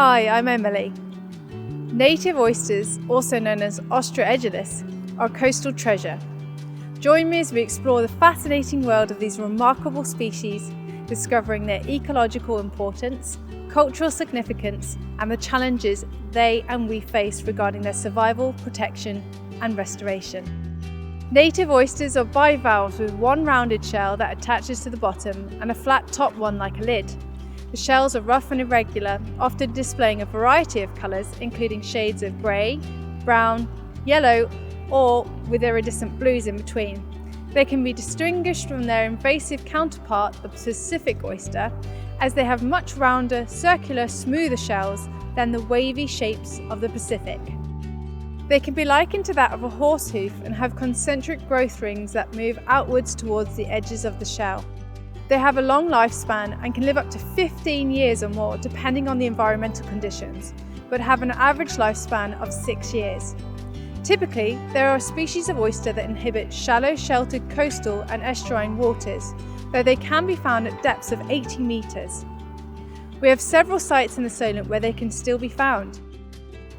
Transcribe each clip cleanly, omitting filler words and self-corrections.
Hi, I'm Emily. Native oysters, also known as Ostrea Edulis, are a coastal treasure. Join me as we explore the fascinating world of these remarkable species, discovering their ecological importance, cultural significance, and the challenges they and we face regarding their survival, protection, and restoration. Native oysters are bivalves with one rounded shell that attaches to the bottom and a flat top one like a lid. The shells are rough and irregular, often displaying a variety of colours, including shades of grey, brown, yellow, or with iridescent blues in between. They can be distinguished from their invasive counterpart, the Pacific oyster, as they have much rounder, circular, smoother shells than the wavy shapes of the Pacific. They can be likened to that of a horse hoof and have concentric growth rings that move outwards towards the edges of the shell. They have a long lifespan and can live up to 15 years or more depending on the environmental conditions, but have an average lifespan of 6 years. Typically, there are species of oyster that inhabit shallow, sheltered coastal and estuarine waters, though they can be found at depths of 80 metres. We have several sites in the Solent where they can still be found.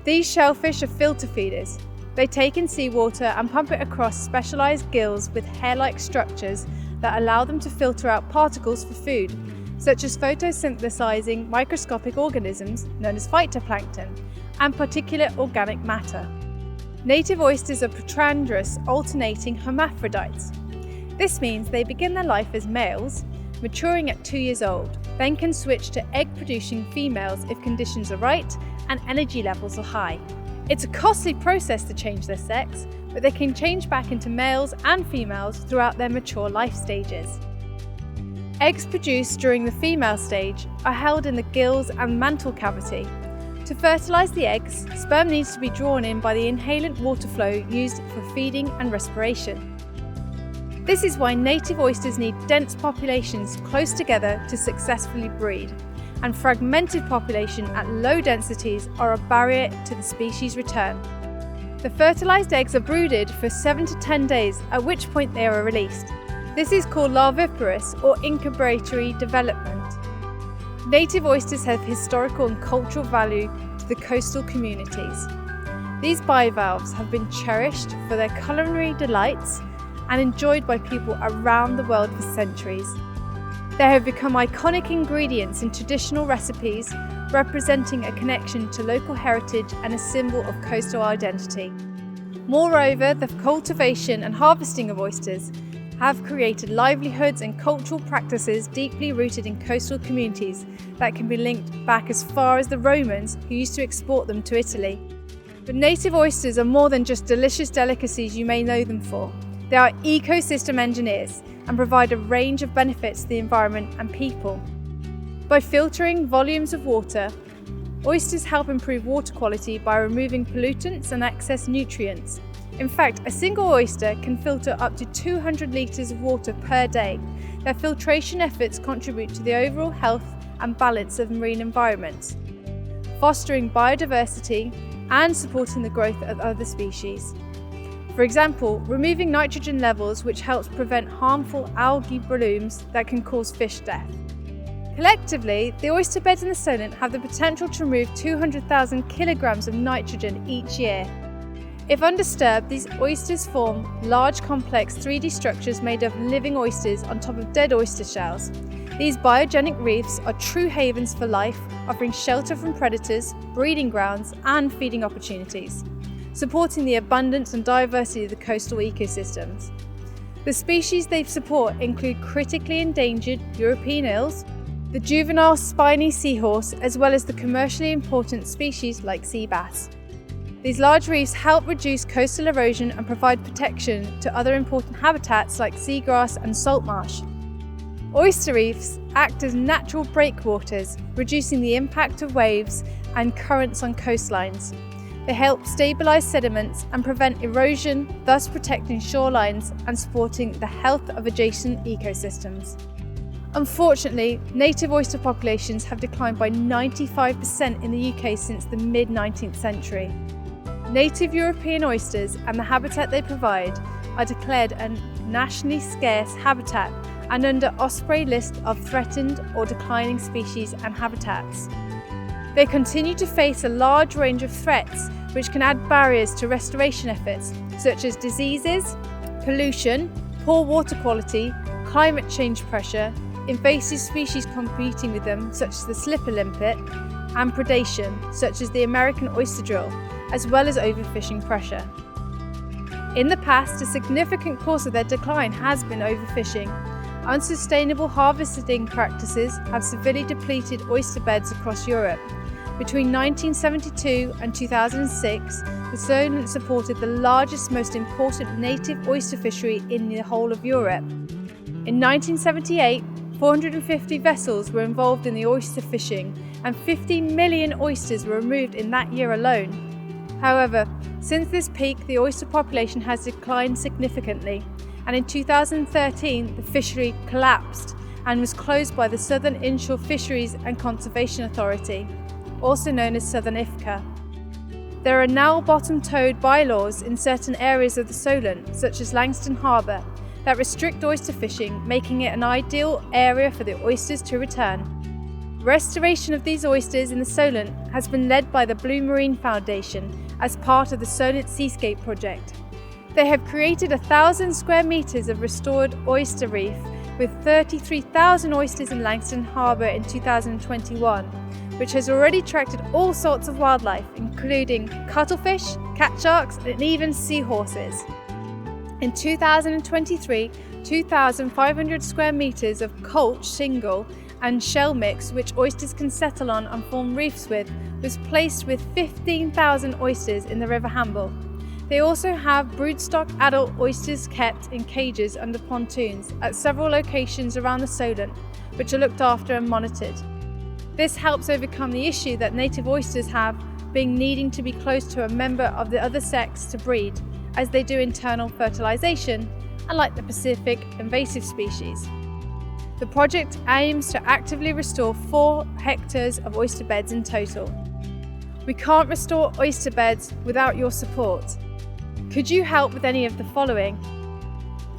These shellfish are filter feeders. They take in seawater and pump it across specialised gills with hair-like structures that allow them to filter out particles for food, such as photosynthesizing microscopic organisms known as phytoplankton and particulate organic matter. Native oysters are protrandrous, alternating hermaphrodites. This means they begin their life as males, maturing at 2 years old, then can switch to egg-producing females if conditions are right and energy levels are high. It's a costly process to change their sex, but they can change back into males and females throughout their mature life stages. Eggs produced during the female stage are held in the gills and mantle cavity. To fertilise the eggs, sperm needs to be drawn in by the inhalant water flow used for feeding and respiration. This is why native oysters need dense populations close together to successfully breed, and fragmented population at low densities are a barrier to the species' return. The fertilised eggs are brooded for 7 to 10 days, at which point they are released. This is called larviparous or incubatory development. Native oysters have historical and cultural value to the coastal communities. These bivalves have been cherished for their culinary delights and enjoyed by people around the world for centuries. They have become iconic ingredients in traditional recipes, representing a connection to local heritage and a symbol of coastal identity. Moreover, the cultivation and harvesting of oysters have created livelihoods and cultural practices deeply rooted in coastal communities that can be linked back as far as the Romans, who used to export them to Italy. But native oysters are more than just delicious delicacies you may know them for. They are ecosystem engineers and provide a range of benefits to the environment and people. By filtering volumes of water, oysters help improve water quality by removing pollutants and excess nutrients. In fact, a single oyster can filter up to 200 litres of water per day. Their filtration efforts contribute to the overall health and balance of marine environments, fostering biodiversity and supporting the growth of other species. For example, removing nitrogen levels, which helps prevent harmful algae blooms that can cause fish death. Collectively, the oyster beds in the Solent have the potential to remove 200,000 kilograms of nitrogen each year. If undisturbed, these oysters form large, complex 3D structures made of living oysters on top of dead oyster shells. These biogenic reefs are true havens for life, offering shelter from predators, breeding grounds, and feeding opportunities, supporting the abundance and diversity of the coastal ecosystems. The species they support include critically endangered European eels, the juvenile spiny seahorse, as well as the commercially important species like sea bass. These large reefs help reduce coastal erosion and provide protection to other important habitats like seagrass and salt marsh. Oyster reefs act as natural breakwaters, reducing the impact of waves and currents on coastlines. They help stabilise sediments and prevent erosion, thus protecting shorelines and supporting the health of adjacent ecosystems. Unfortunately, native oyster populations have declined by 95% in the UK since the mid-19th century. Native European oysters and the habitat they provide are declared a nationally scarce habitat and under Osprey list of threatened or declining species and habitats. They continue to face a large range of threats which can add barriers to restoration efforts, such as diseases, pollution, poor water quality, climate change pressure, invasive species competing with them such as the slipper limpet, and predation such as the American oyster drill, as well as overfishing pressure. In the past, a significant cause of their decline has been overfishing. Unsustainable harvesting practices have severely depleted oyster beds across Europe. Between 1972 and 2006, the Solent supported the largest, most important native oyster fishery in the whole of Europe. In 1978, 450 vessels were involved in the oyster fishing, and 50 million oysters were removed in that year alone. However, since this peak, the oyster population has declined significantly, and in 2013, the fishery collapsed and was closed by the Southern Inshore Fisheries and Conservation Authority, also known as Southern IFCA. There are now bottom-towed bylaws in certain areas of the Solent, such as Langstone Harbour, that restrict oyster fishing, making it an ideal area for the oysters to return. Restoration of these oysters in the Solent has been led by the Blue Marine Foundation as part of the Solent Seascape project. They have created 1,000 square metres of restored oyster reef with 33,000 oysters in Langstone Harbour in 2021, which has already attracted all sorts of wildlife, including cuttlefish, cat sharks, and even seahorses. In 2023, 2,500 square metres of colch, shingle, and shell mix, which oysters can settle on and form reefs with, was placed with 15,000 oysters in the River Hamble. They also have broodstock adult oysters kept in cages under pontoons at several locations around the Solent, which are looked after and monitored. This helps overcome the issue that native oysters have, being needing to be close to a member of the other sex to breed, as they do internal fertilisation, unlike the Pacific invasive species. The project aims to actively restore 4 hectares of oyster beds in total. We can't restore oyster beds without your support. Could you help with any of the following?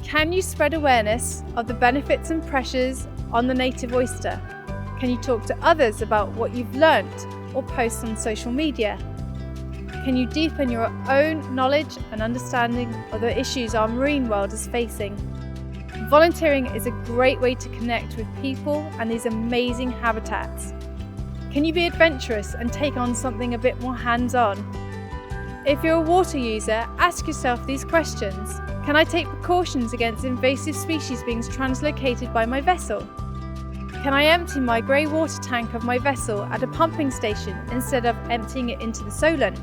Can you spread awareness of the benefits and pressures on the native oyster? Can you talk to others about what you've learnt or post on social media? Can you deepen your own knowledge and understanding of the issues our marine world is facing? Volunteering is a great way to connect with people and these amazing habitats. Can you be adventurous and take on something a bit more hands-on? If you're a water user, ask yourself these questions. Can I take precautions against invasive species being translocated by my vessel? Can I empty my grey water tank of my vessel at a pumping station instead of emptying it into the Solent?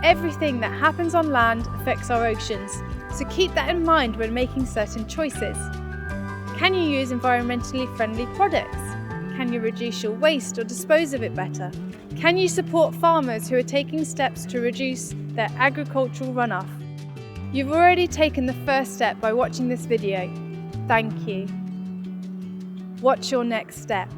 Everything that happens on land affects our oceans, so keep that in mind when making certain choices. Can you use environmentally friendly products? Can you reduce your waste or dispose of it better? Can you support farmers who are taking steps to reduce their agricultural runoff? You've already taken the first step by watching this video. Thank you. What's your next step?